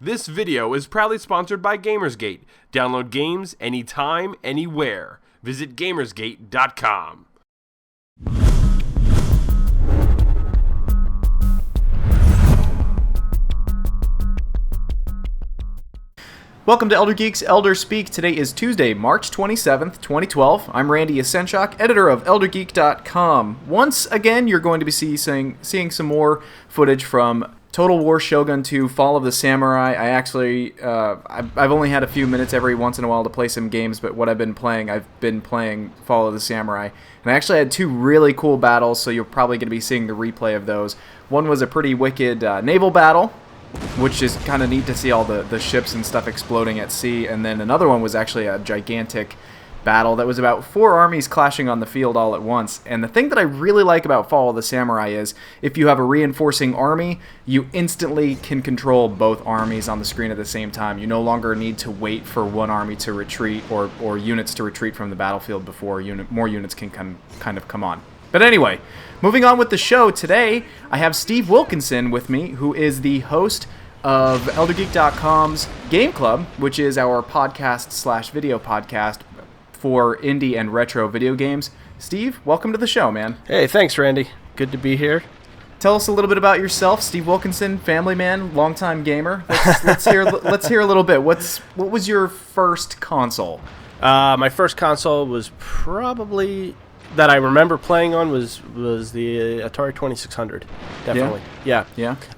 This video is proudly sponsored by Gamersgate. Download games anytime, anywhere. Visit Gamersgate.com. Welcome to Elder Geeks Elder Speak. Today is Tuesday, March 27th, 2012. I'm Randy Yasenchak, editor of ElderGeek.com. Once again, you're going to be seeing some more footage from Total War Shogun 2 Fall of the Samurai. I've only had a few minutes every once in a while to play some games, but what I've been playing Fall of the Samurai. And I actually had two really cool battles, so you're probably going to be seeing the replay of those. One was a pretty wicked naval battle, which is kind of neat to see all the ships and stuff exploding at sea. And then another one was actually a gigantic battle that was about 4 armies clashing on the field all at once. And the thing that I really like about Fall of the Samurai is if you have a reinforcing army, you instantly can control both armies on the screen at the same time. You no longer need to wait for one army to retreat or units to retreat from the battlefield before more units can kind of come on. But anyway, moving on with the show, today I have Steve Wilkinson with me, who is the host of ElderGeek.com's Game Club, which is our podcast/video podcast for indie and retro video games. Steve, welcome to the show, man. Hey, thanks, Randy. Good to be here. Tell us a little bit about yourself. Steve Wilkinson, family man, longtime gamer. Let's hear a little bit. What was your first console? My first console was probably... that I remember playing on was the Atari 2600, definitely. Yeah.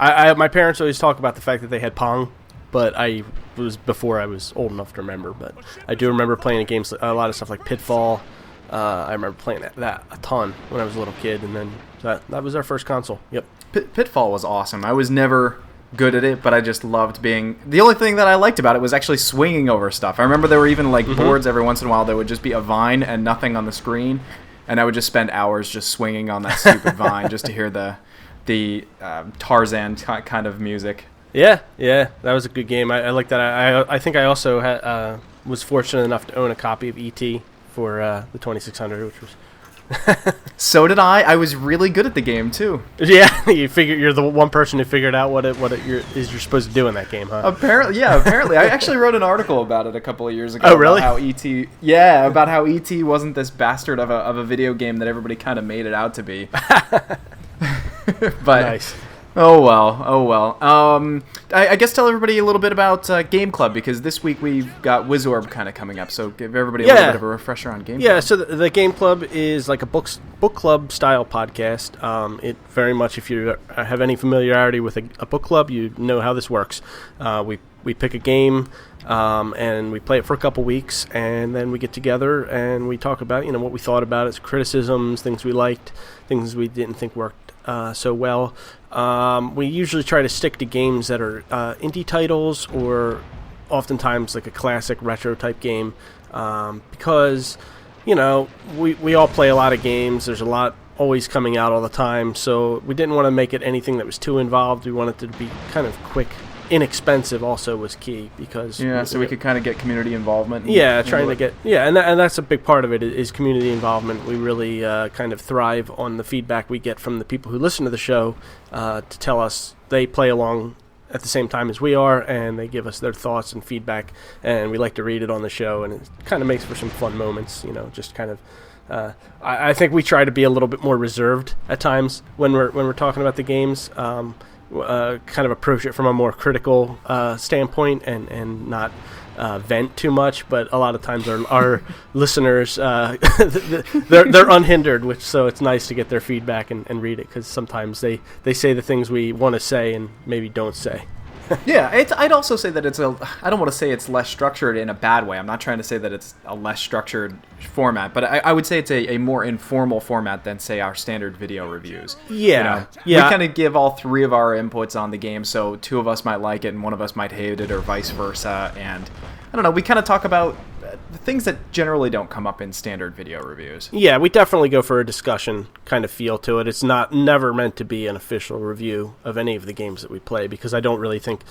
My parents always talk about the fact that they had Pong, but it was before I was old enough to remember. But I do remember playing games, a lot of stuff like Pitfall. I remember playing that a ton when I was a little kid, and then that was our first console. Yep. Pitfall was awesome. I was never good at it, but I just loved being... The only thing that I liked about it was actually swinging over stuff. I remember there were even boards every once in a while that would just be a vine and nothing on the screen. And I would just spend hours just swinging on that stupid vine just to hear the Tarzan kind of music. Yeah, that was a good game. I like that. I think I also was fortunate enough to own a copy of E.T. for the 2600, which was... So did I. I was really good at the game too. Yeah, you're the one person who figured out what you're supposed to do in that game, huh? Apparently. I actually wrote an article about it a couple of years ago. Oh, really? About how E.T. wasn't this bastard of a video game that everybody kind of made it out to be. But nice. Oh well. I guess tell everybody a little bit about Game Club, because this week we've got Wizorb kind of coming up, so give everybody a little bit of a refresher on Game Club. Yeah, so the Game Club is like a book club style podcast. It very much, if you have any familiarity with a book club, you know how this works. We pick a game and we play it for a couple weeks, and then we get together and we talk about what we thought about it, criticisms, things we liked, things we didn't think worked so well. We usually try to stick to games that are indie titles, or oftentimes like a classic retro type game, because we all play a lot of games. There's a lot always coming out all the time, so we didn't want to make it anything that was too involved. We wanted it to be kind of quick. Inexpensive also was key, because so we could kind of get community involvement. And that's a big part of it is community involvement. We really kind of thrive on the feedback we get from the people who listen to the show to tell us they play along at the same time as we are, and they give us their thoughts and feedback, and we like to read it on the show, and it kind of makes for some fun moments. Just kind of. I think we try to be a little bit more reserved at times when we're talking about the games. Kind of approach it from a more critical standpoint and not vent too much, but a lot of times our listeners they're unhindered, so it's nice to get their feedback and read it, because sometimes they say the things we want to say and maybe don't say. Yeah, I'd also say that I don't want to say it's less structured in a bad way. I'm not trying to say that it's a less structured format, but I would say it's a more informal format than, say, our standard video reviews. Yeah. We kind of give all three of our inputs on the game, so two of us might like it and one of us might hate it, or vice versa, and I don't know, we kind of talk about the things that generally don't come up in standard video reviews. Yeah, we definitely go for a discussion kind of feel to it. It's never meant to be an official review of any of the games that we play, because I don't really think,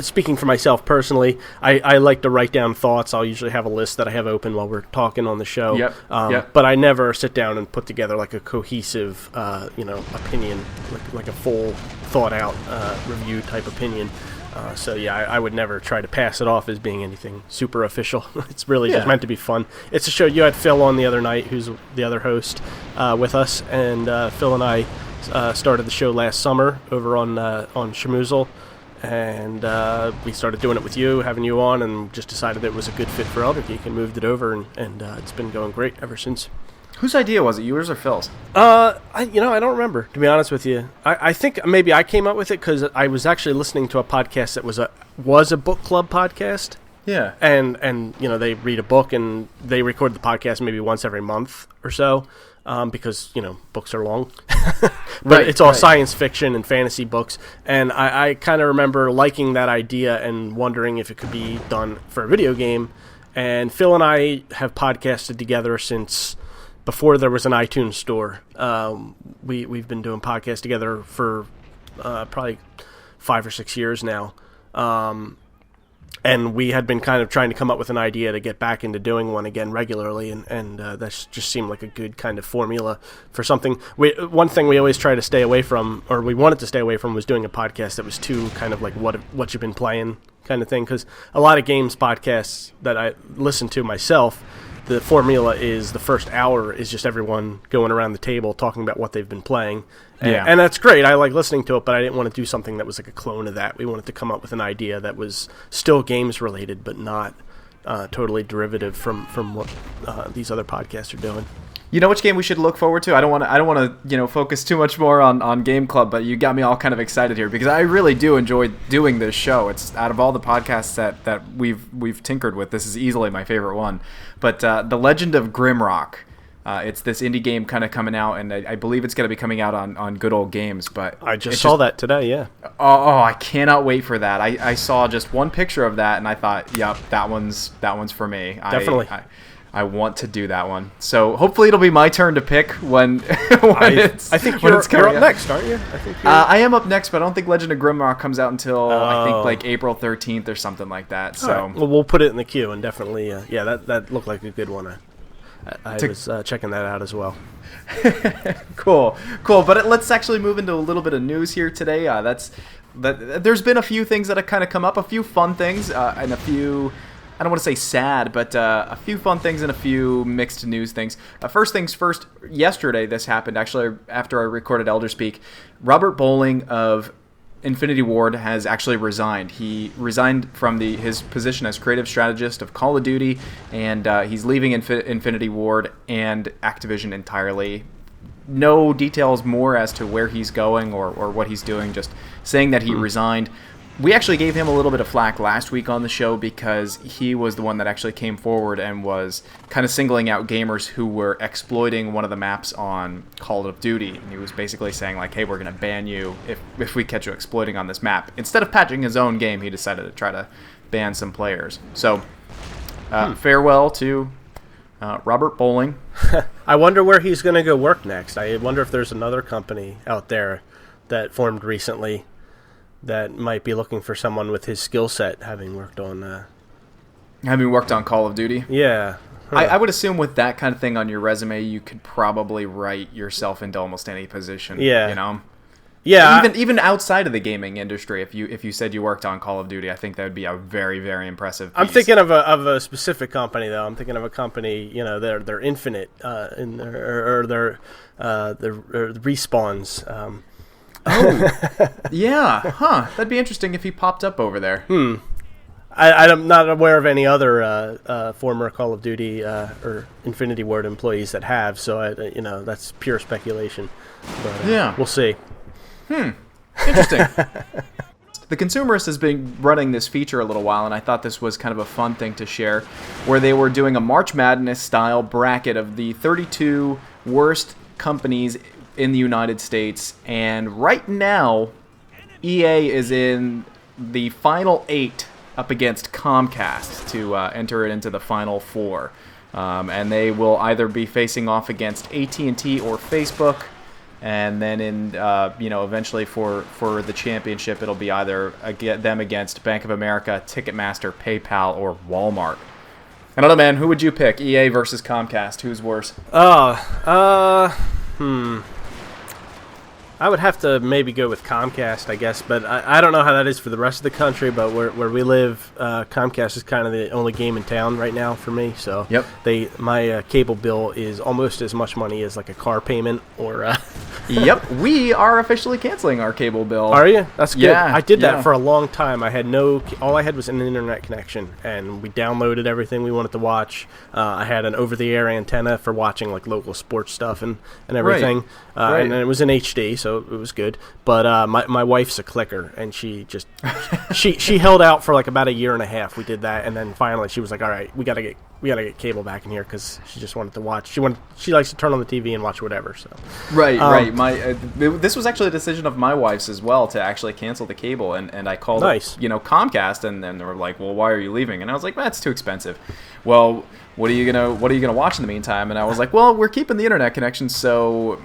speaking for myself personally, I like to write down thoughts. I'll usually have a list that I have open while we're talking on the show. Yep. But I never sit down and put together like a cohesive, opinion, like a full thought out review type opinion. So yeah, I would never try to pass it off as being anything super official. It's really just meant to be fun. It's a show. You had Phil on the other night, who's the other host, with us, and Phil and I started the show last summer over on Shamoozle, and we started doing it with you, having you on, and just decided it was a good fit for Elder Geek and moved it over, and it's been going great ever since. Whose idea was it, yours or Phil's? I don't remember, to be honest with you. I think maybe I came up with it because I was actually listening to a podcast that was a book club podcast. Yeah. And they read a book and they record the podcast maybe once every month or so, because, books are long. But it's all science fiction and fantasy books. And I kind of remember liking that idea and wondering if it could be done for a video game. And Phil and I have podcasted together since before there was an iTunes store. We've been doing podcasts together for probably 5 or 6 years now. And we had been kind of trying to come up with an idea to get back into doing one again regularly, and that just seemed like a good kind of formula for something. One thing we always try to stay away from, or we wanted to stay away from, was doing a podcast that was too kind of like what you've been playing kind of thing, because a lot of games podcasts that I listen to myself, the formula is the first hour is just everyone going around the table talking about what they've been playing. And that's great. I like listening to it, but I didn't want to do something that was like a clone of that. We wanted to come up with an idea that was still games related, but not totally derivative from what these other podcasts are doing. You know which game we should look forward to? I don't want to focus too much more on Game Club, but you got me all kind of excited here because I really do enjoy doing this show. It's out of all the podcasts that we've tinkered with, this is easily my favorite one. But The Legend of Grimrock, it's this indie game kind of coming out, and I believe it's going to be coming out on Good Old Games. But I just saw that today. Yeah. Oh, I cannot wait for that. I saw just one picture of that, and I thought, yep, that one's for me. Definitely. I want to do that one. So hopefully it'll be my turn to pick when I think you're up next, aren't you? I am up next, but I don't think Legend of Grimrock comes out until I think like April 13th or something like that. So right. Well, we'll put it in the queue, and definitely, that looked like a good one. I was checking that out as well. Cool. But let's actually move into a little bit of news here today. There's been a few things that have kind of come up, a few fun things, and a few, I don't want to say sad, but a few fun things and a few mixed news things. First things first, yesterday this happened, actually, after I recorded Elder Speak. Robert Bowling of Infinity Ward has actually resigned. He resigned from his position as creative strategist of Call of Duty, and he's leaving Infinity Ward and Activision entirely. No details more as to where he's going or what he's doing, just saying that he resigned. We actually gave him a little bit of flack last week on the show because he was the one that actually came forward and was kind of singling out gamers who were exploiting one of the maps on Call of Duty. And he was basically saying, like, hey, we're going to ban you if we catch you exploiting on this map. Instead of patching his own game, he decided to try to ban some players. So, farewell to Robert Bowling. I wonder where he's going to go work next. I wonder if there's another company out there that formed recently that might be looking for someone with his skill set, having worked on Call of Duty. Yeah, I would assume with that kind of thing on your resume, you could probably write yourself into almost any position. Yeah, Yeah, even outside of the gaming industry, if you said you worked on Call of Duty, I think that would be a very, very impressive piece. I'm thinking of a specific company though. I'm thinking of a company, they're Infinite in their respawns. Oh, yeah, that'd be interesting if he popped up over there. I'm not aware of any other former Call of Duty or Infinity Ward employees that have, so that's pure speculation. But, yeah, we'll see. Interesting. The Consumerist has been running this feature a little while, and I thought this was kind of a fun thing to share, where they were doing a March Madness style bracket of the 32 worst companies in the United States, and right now EA is in the final 8 up against Comcast to enter it into the final 4, and they will either be facing off against AT&T or Facebook, and then eventually for the championship it'll be either them against Bank of America, Ticketmaster, PayPal, or Walmart. I don't know, man, who would you pick? EA versus Comcast, who's worse? I would have to maybe go with Comcast, I guess, but I don't know how that is for the rest of the country, but where we live, Comcast is kind of the only game in town right now for me, so yep. My cable bill is almost as much money as like a car payment or... Yep, we are officially canceling our cable bill. Are you? That's good. Yeah, I did that for a long time. All I had was an internet connection, and we downloaded everything we wanted to watch. I had an over-the-air antenna for watching like local sports stuff and everything, Right. And it was in HD, so it was good. But my wife's a clicker, and she just she held out for like about a year and a half. We did that, and then finally she was like, "All right, we gotta get cable back in here," because she just wanted to watch. She likes to turn on the TV and watch whatever. So right. This was actually a decision of my wife's as well to actually cancel the cable, and I called Comcast, and then they were like, "Well, why are you leaving?" And I was like, "That's too expensive." Well, what are you gonna watch in the meantime? And I was like, "Well, we're keeping the internet connection, so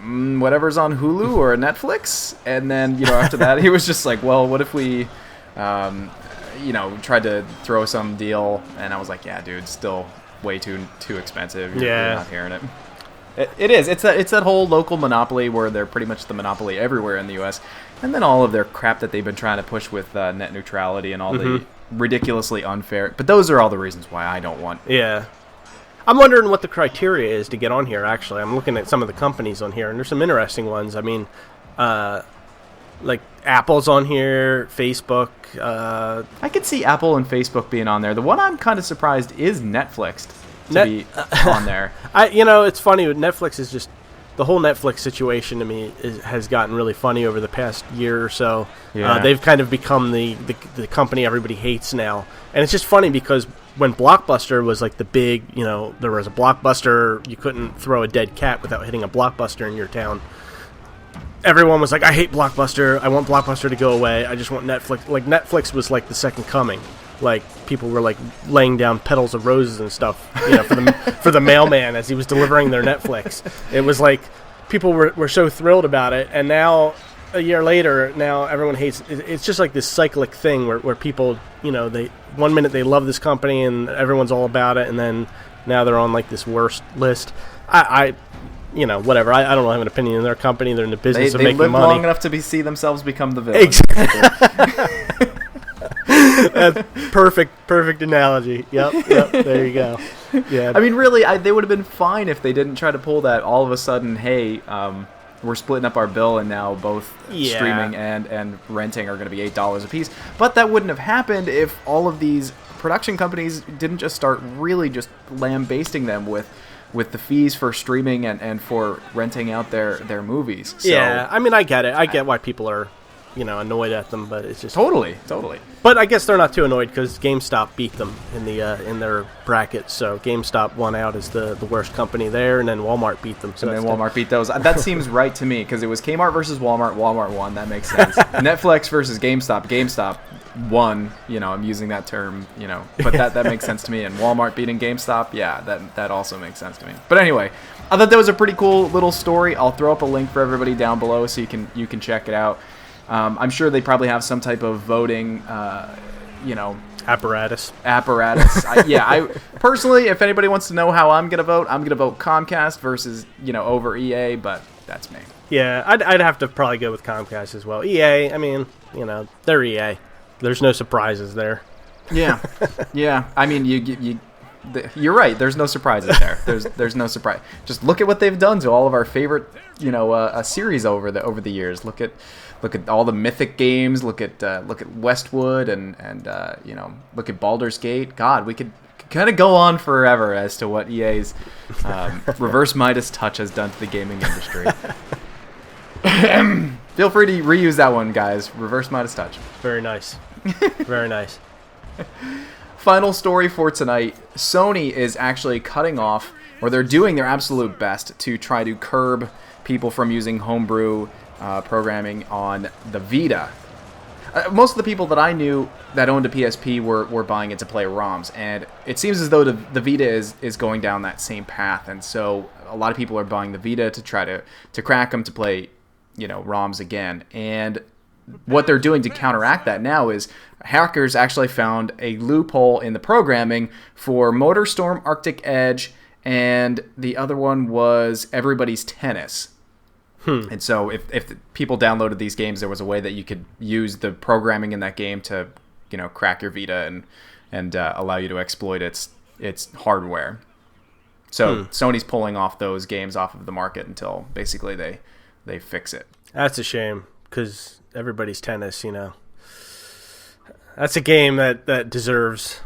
whatever's on Hulu or Netflix." And then after that, he was just like, "Well, what if we tried to throw some deal?" And I was like, "Yeah, dude, still way too expensive. You're not hearing it." It is. It's that whole local monopoly where they're pretty much the monopoly everywhere in the U.S. And then all of their crap that they've been trying to push with net neutrality and all the ridiculously unfair. But those are all the reasons why I don't want. Yeah. I'm wondering what the criteria is to get on here, actually. I'm looking at some of the companies on here, and there's some interesting ones. I mean, like Apple's on here, Facebook. I could see Apple and Facebook being on there. The one I'm kind of surprised is Netflix to be on there. It's funny. Netflix is just... The whole Netflix situation to me has gotten really funny over the past year or so. Yeah. They've kind of become the company everybody hates now. And it's just funny because when Blockbuster was like the big, there was a Blockbuster, you couldn't throw a dead cat without hitting a Blockbuster in your town. Everyone was like, I hate Blockbuster. I want Blockbuster to go away. I just want Netflix. Like, Netflix was like the second coming. Like, people were like laying down petals of roses and stuff, for the mailman as he was delivering their Netflix. It was like people were so thrilled about it, and now a year later, now everyone hates it. It's just like this cyclic thing where people, they 1 minute they love this company and everyone's all about it, and then now they're on like this worst list. Whatever. I don't have an opinion in their company. They're in the business of making money. They live long enough to see themselves become the villain. Exactly. That's perfect analogy. Yep, there you go. Yeah. I mean, really, they would have been fine if they didn't try to pull that all of a sudden, hey, we're splitting up our bill and now both streaming and renting are going to be $8 a piece. But that wouldn't have happened if all of these production companies didn't just start really just lambasting them with the fees for streaming and for renting out their movies. So, yeah, I mean, I get it. I get why people are annoyed at them, but it's just totally. But I guess they're not too annoyed because GameStop beat them in their bracket. So GameStop won out as the worst company there, and then Walmart beat them. So and then Walmart beat those. That seems right to me because it was Kmart versus Walmart. Walmart won. That makes sense. Netflix versus GameStop. GameStop won. I'm using that term. But that makes sense to me. And Walmart beating GameStop. Yeah, that also makes sense to me. But anyway, I thought that was a pretty cool little story. I'll throw up a link for everybody down below so you can check it out. I'm sure they probably have some type of voting, apparatus. I personally, if anybody wants to know how I'm gonna vote Comcast versus over EA, but that's me. Yeah, I'd have to probably go with Comcast as well. EA, I mean, they're EA. There's no surprises there. Yeah. I mean, you're right. There's no surprises there. There's no surprise. Just look at what they've done to all of our favorite, series over the years. Look at all the Mythic games. Look at Westwood and look at Baldur's Gate. God, we could kind of go on forever as to what EA's reverse Midas touch has done to the gaming industry. Feel free to reuse that one, guys. Reverse Midas touch. Very nice. Very nice. Final story for tonight. Sony is actually cutting off, or they're doing their absolute best to try to curb people from using Homebrew programming on the Vita. Most of the people that I knew that owned a PSP were buying it to play ROMs, and it seems as though the Vita is going down that same path, and so a lot of people are buying the Vita to try to crack them to play ROMs again. And what they're doing to counteract that now is hackers actually found a loophole in the programming for MotorStorm Arctic Edge, and the other one was Everybody's Tennis. And so if people downloaded these games, there was a way that you could use the programming in that game to, crack your Vita and allow you to exploit its hardware. So Sony's pulling off those games off of the market until basically they fix it. That's a shame, because everybody's tennis, That's a game that deserves...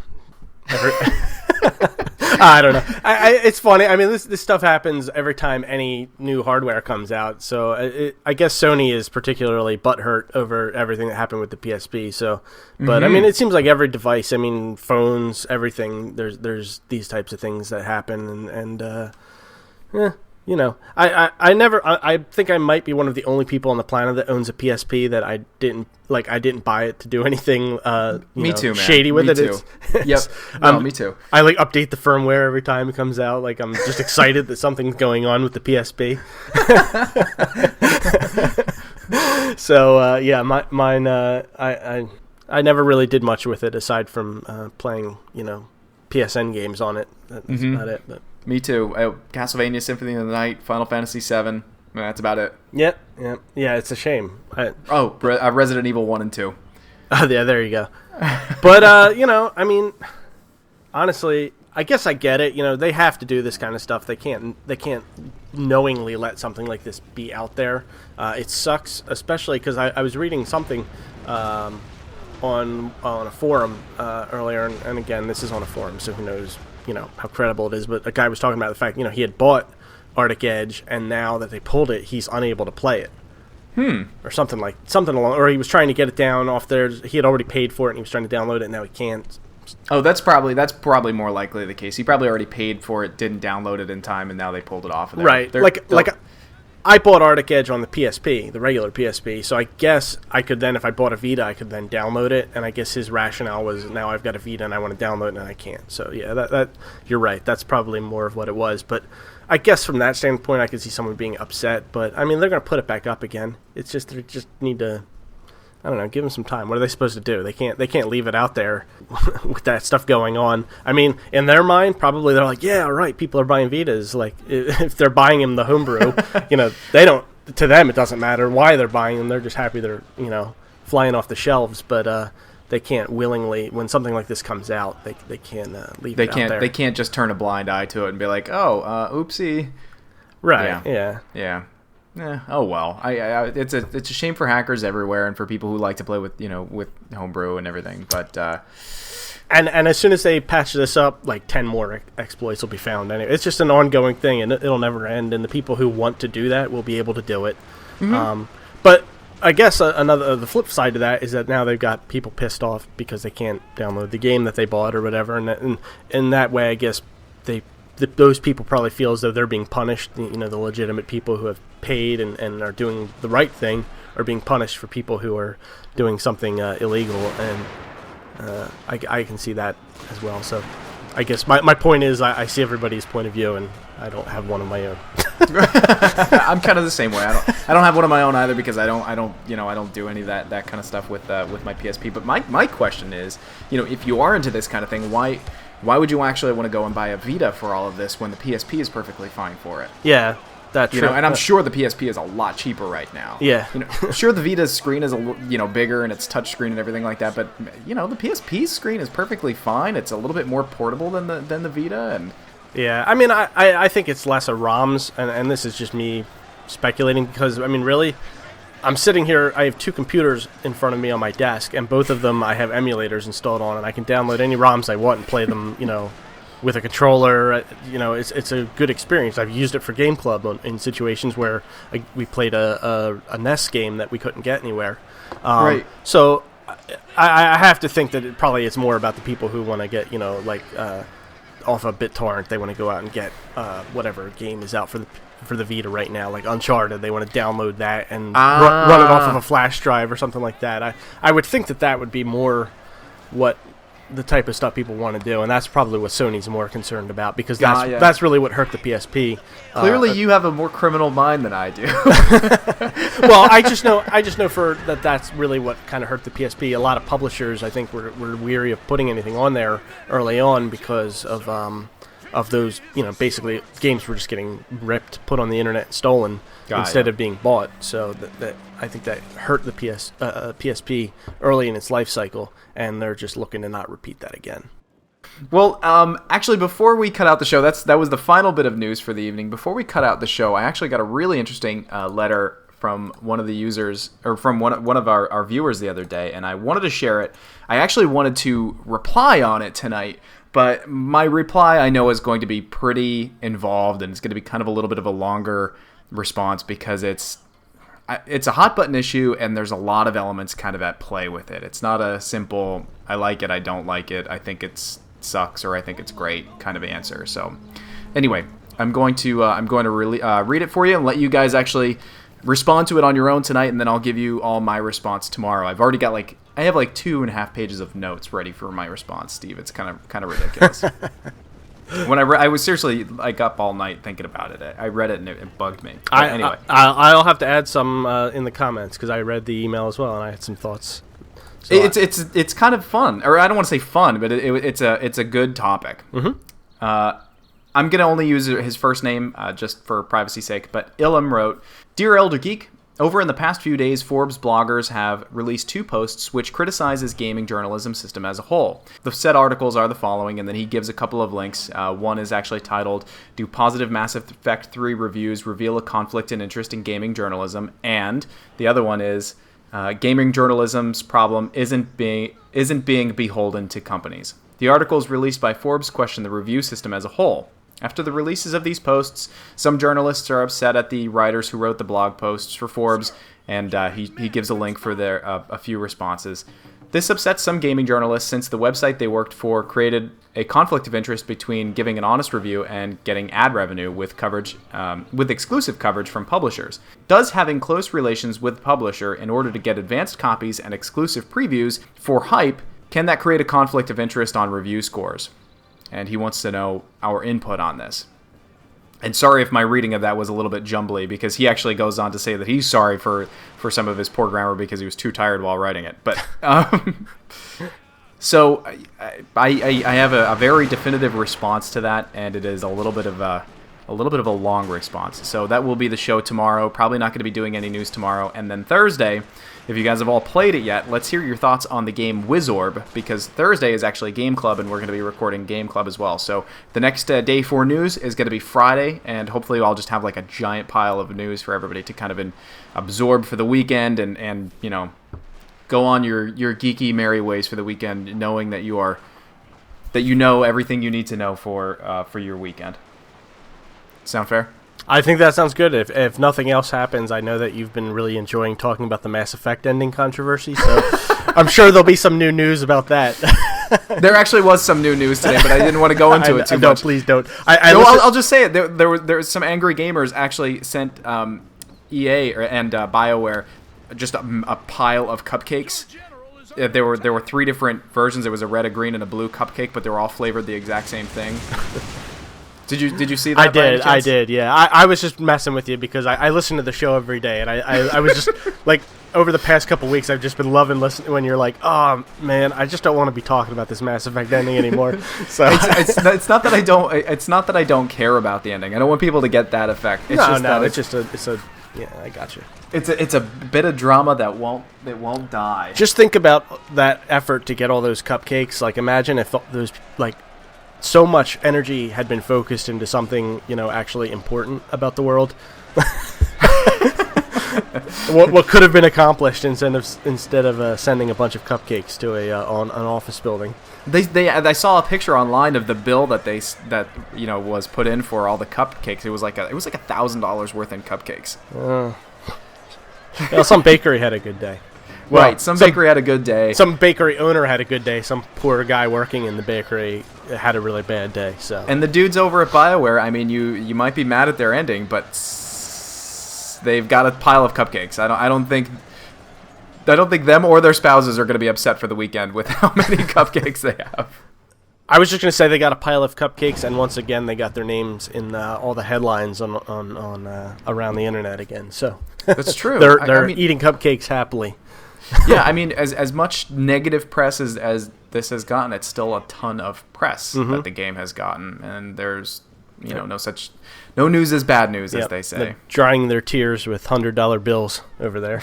I don't know. It's funny. I mean, this stuff happens every time any new hardware comes out. So I guess Sony is particularly butthurt over everything that happened with the PSP. So, but I mean, it seems like every device. I mean, phones, everything. There's these types of things that happen, and I think I might be one of the only people on the planet that owns a PSP that I didn't buy it to do anything me too, man. Shady with me it. Too. Yep. No, me too. I update the firmware every time it comes out. I'm just excited that something's going on with the PSP. So mine I never really did much with it aside from playing PSN games on it. That's about it. But. Me too. Castlevania Symphony of the Night, Final Fantasy VII. That's about it. Yeah. It's a shame. Resident Evil 1 and 2. Oh, yeah, there you go. But I mean, honestly, I guess I get it. They have to do this kind of stuff. They can't knowingly let something like this be out there. It sucks, especially because I was reading something on a forum earlier, and again, this is on a forum, so who knows how credible it is, but a guy was talking about the fact he had bought Arctic Edge, and now that they pulled it, he's unable to play it. Or something along, or he was trying to get it down off there. He had already paid for it and he was trying to download it, and now he can't. Oh, that's probably more likely the case. He probably already paid for it, didn't download it in time, and now they pulled it off of there. Right. I bought Arctic Edge on the PSP, the regular PSP, so I guess I could then, if I bought a Vita, I could then download it, and I guess his rationale was, now I've got a Vita and I want to download it and I can't. So yeah, that you're right. That's probably more of what it was, but I guess from that standpoint, I could see someone being upset, but I mean, they're going to put it back up again. It's just, they just need to, I don't know, give them some time. What are they supposed to do? They can't leave it out there with that stuff going on. I mean, in their mind, probably they're like, yeah, all right, people are buying Vitas. Like, if they're buying them the homebrew, they don't, to them, it doesn't matter why they're buying them. They're just happy they're, flying off the shelves. But they can't willingly, when something like this comes out, they can't leave it out there. They can't just turn a blind eye to it and be like, oh, oopsie. Right, yeah. Oh well. It's a shame for hackers everywhere and for people who like to play with with homebrew and everything. But and as soon as they patch this up, 10 more exploits will be found. Anyway, it's just an ongoing thing, and it'll never end. And the people who want to do that will be able to do it. Mm-hmm. But I guess the flip side to that is that now they've got people pissed off because they can't download the game that they bought or whatever, and in that way, I guess those people probably feel as though they're being punished. The legitimate people who have paid and are doing the right thing are being punished for people who are doing something illegal, and I can see that as well. So I guess my point is I see everybody's point of view, and I don't have one of my own. I'm kind of the same way. I don't have one of my own either, because I don't do any of that kind of stuff with my PSP. But my question is, if you are into this kind of thing, why would you actually want to go and buy a Vita for all of this when the PSP is perfectly fine for it? Yeah, that's true. And I'm sure the PSP is a lot cheaper right now. Yeah. Sure, the Vita's screen is bigger and it's touchscreen and everything like that, but the PSP's screen is perfectly fine. It's a little bit more portable than the Vita, and yeah. I mean, I think it's less of ROMs, and this is just me speculating, because I mean, really, I'm sitting here, I have two computers in front of me on my desk, and both of them I have emulators installed on, and I can download any ROMs I want and play them, with a controller. It's a good experience. I've used it for Game Club in situations where we played a NES game that we couldn't get anywhere. Right. So I have to think that it probably is more about the people who want to get, off a BitTorrent, they want to go out and get whatever game is out for the Vita right now, like Uncharted. They want to download that and run it off of a flash drive or something like that. I would think that would be more what the type of stuff people want to do, and that's probably what Sony's more concerned about, because that's really what hurt the PSP. Clearly, you have a more criminal mind than I do. Well, I just know for that's really what kind of hurt the PSP. A lot of publishers, I think, were weary of putting anything on there early on because of of those, basically games were just getting ripped, put on the internet, and stolen instead of being bought. So that I think that hurt the PSP early in its life cycle, and they're just looking to not repeat that again. Well, actually, before we cut out the show, that was the final bit of news for the evening. Before we cut out the show, I actually got a really interesting letter from one of the users, or from one of our viewers the other day, and I wanted to share it. I actually wanted to reply on it tonight, but my reply I know is going to be pretty involved, and it's going to be kind of a little bit of a longer response because it's a hot button issue, and there's a lot of elements kind of at play with it. It's not a simple I like it, I don't like it, I think it sucks, or I think it's great kind of answer. So anyway, I'm going to really read it for you and let you guys actually respond to it on your own tonight, and then I'll give you all my response tomorrow. I've already got I have 2.5 pages of notes ready for my response, Steve. It's kind of ridiculous. When I was seriously up all night thinking about it. I read it and it bugged me. But anyway, I'll have to add some in the comments because I read the email as well and I had some thoughts. So it's kind of fun, or I don't want to say fun, but it's a good topic. Mm-hmm. I'm going to only use his first name just for privacy's sake, but Ilham wrote, Dear Elder Geek, over in the past few days, Forbes bloggers have released 2 posts which criticizes gaming journalism system as a whole. The said articles are the following, and then he gives a couple of links. One is actually titled, Do Positive Mass Effect 3 Reviews Reveal a Conflict in Interest in Gaming Journalism? And the other one is, Gaming journalism's problem isn't being beholden to companies. The articles released by Forbes question the review system as a whole. After the releases of these posts, some journalists are upset at the writers who wrote the blog posts for Forbes, and he gives a link for a few responses. This upsets some gaming journalists since the website they worked for created a conflict of interest between giving an honest review and getting ad revenue with coverage, with exclusive coverage from publishers. Does having close relations with the publisher in order to get advanced copies and exclusive previews for hype, can that create a conflict of interest on review scores? And he wants to know our input on this. And sorry if my reading of that was a little bit jumbly, because he actually goes on to say that he's sorry for some of his poor grammar because he was too tired while writing it. But so I have a very definitive response to that, and it is a little bit of a long response. So that will be the show tomorrow. Probably not going to be doing any news tomorrow. And then Thursday, if you guys have all played it yet, let's hear your thoughts on the game Wizorb, because Thursday is actually Game Club, and we're going to be recording Game Club as well. So the next day for news is going to be Friday, and hopefully I'll just have a giant pile of news for everybody to kind of absorb for the weekend and go on your geeky merry ways for the weekend, knowing that you know everything you need to know for your weekend. Sound fair? I think that sounds good. If nothing else happens, I know that you've been really enjoying talking about the Mass Effect ending controversy, so I'm sure there'll be some new news about that. There actually was some new news today, but I didn't want to go into it too much. No, please don't. I'll just say it. There was some angry gamers actually sent EA and BioWare just a pile of cupcakes. There were 3 different versions. There was a red, a green, and a blue cupcake, but they were all flavored the exact same thing. Did you see that? I did. Yeah, I was just messing with you because I listen to the show every day, and I was just over the past couple weeks, I've just been loving listening when you're like, oh man, I just don't want to be talking about this Mass Effect ending anymore. So it's not that I don't. It's not that I don't care about the ending. I don't want people to get that effect. It's yeah, I got you. It's a bit of drama that won't die. Just think about that effort to get all those cupcakes. Imagine if those so much energy had been focused into something, actually important about the world. what could have been accomplished instead of sending a bunch of cupcakes to an office building. I saw a picture online of the bill that was put in for all the cupcakes. It was like $1,000 worth in cupcakes. Well, some bakery had a good day. Well, right, some bakery had a good day. Some bakery owner had a good day. Some poor guy working in the bakery had a really bad day. So, and the dudes over at BioWare, I mean, you might be mad at their ending, but they've got a pile of cupcakes. I don't think them or their spouses are going to be upset for the weekend with how many cupcakes they have. I was just going to say they got a pile of cupcakes, and once again they got their names in all the headlines on around the internet again. So that's true. they're eating cupcakes happily. Yeah, I mean, as much negative press as this has gotten, it's still a ton of press that the game has gotten, and there's no news is bad news, as they say. They're drying their tears with $100 bills over there.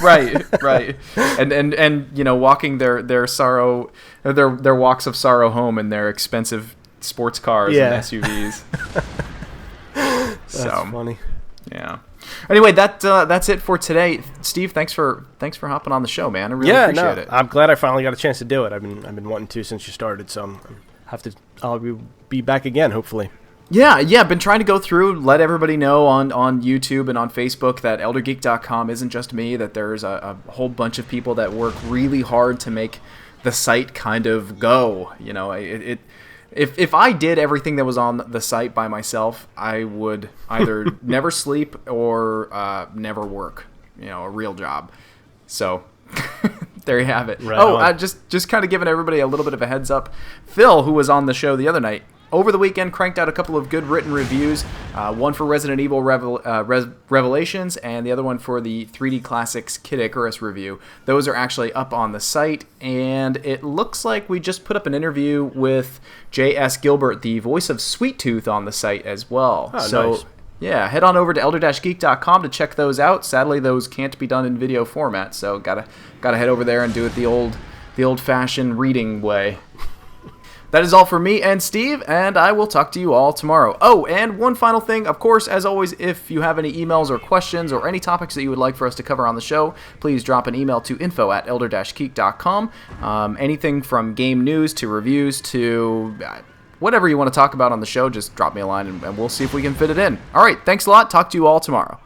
right, and walking their sorrow, their walks of sorrow home in their expensive sports cars and SUVs. That's funny. Yeah. Anyway, that's it for today. Steve, thanks for hopping on the show, man. I really appreciate it. I'm glad I finally got a chance to do it. I've been wanting to since you started, so I'll be back again, hopefully. Yeah, been trying to go through, let everybody know on YouTube and on Facebook that ElderGeek.com isn't just me, that there's a whole bunch of people that work really hard to make the site kind of go. If I did everything that was on the site by myself, I would either never sleep or never work, a real job. So there you have it. Right just kind of giving everybody a little bit of a heads up. Phil, who was on the show the other night, over the weekend cranked out a couple of good written reviews, one for Resident Evil Revelations and the other one for the 3D Classics Kid Icarus review. Those are actually up on the site, and it looks like we just put up an interview with J.S. Gilbert, the voice of Sweet Tooth, on the site as well. Oh, nice. Yeah, head on over to elder-geek.com to check those out. Sadly, those can't be done in video format, so gotta head over there and do it the old-fashioned reading way. That is all for me and Steve, and I will talk to you all tomorrow. Oh, and one final thing, of course, as always, if you have any emails or questions or any topics that you would like for us to cover on the show, please drop an email to info@elder-geek.com. Anything from game news to reviews to whatever you want to talk about on the show, just drop me a line and we'll see if we can fit it in. All right, thanks a lot. Talk to you all tomorrow.